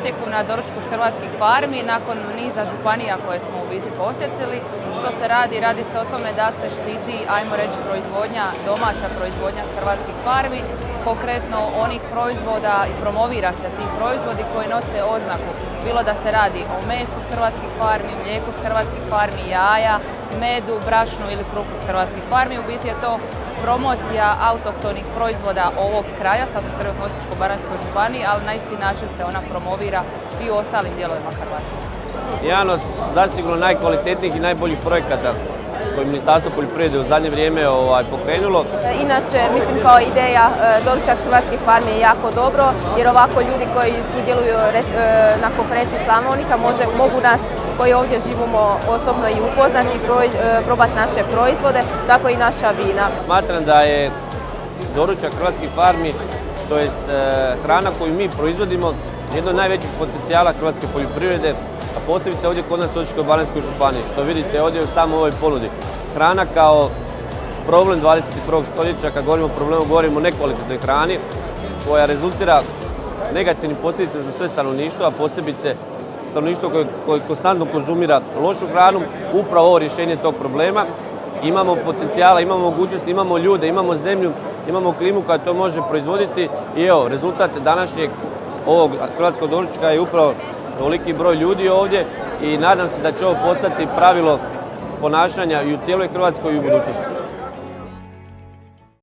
Osijeku na doručku s hrvatskih farmi nakon niza županija koje smo u biti posjetili. Što se radi? Radi se o tome da se štiti, ajmo reći, proizvodnja, domaća proizvodnja s hrvatskih farmi, konkretno onih proizvoda i promovira se ti proizvodi koji nose oznaku. Bilo da se radi o mesu s hrvatskih farmi, mlijeku s hrvatskih farmi, jaja, medu, brašnu ili kruhu s hrvatskih farmi. U biti je to promocija autohtonih proizvoda ovog kraja, sad smo trenutno u Osječko-baranjskoj županiji, ali na isti način se ona promovira i u ostalim dijelovima Hrvatske. Jedan od zasigurno najkvalitetnijih i najboljih projekata koje je Ministarstvo poljoprivrede u zadnje vrijeme pokrenulo. Inače, mislim kao ideja doručak s hrvatskih farmi je jako dobro, jer ovako ljudi koji sudjeluju na konferenciji Slavonika mogu nas koji ovdje živimo osobno i upoznati i probati naše proizvode, tako i naša vina. Smatram da je doručak hrvatskih farmi, to jest hrana koju mi proizvodimo, jedno od najvećih potencijala hrvatske poljoprivrede, a posebice ovdje kod nas u Osječko-baranjskoj županiji, što vidite ovdje u samoj ovoj ponudi. Hrana kao problem 21. stoljeća, kad govorimo o problemu, govorimo o nekvalitetnoj hrani koja rezultira negativnim posljedicama za sve stanovništvo, a posebice stanovništvo koje konstantno konzumira lošu hranu, upravo ovo rješenje tog problema. Imamo potencijala, imamo mogućnosti, imamo ljude, imamo zemlju, imamo klimu koja to može proizvoditi i evo, rezultat današnjeg ovog hrvatskog doručka je upravo toliki broj ljudi ovdje i nadam se da će ovo postati pravilo ponašanja i u cijeloj Hrvatskoj i u budućnosti.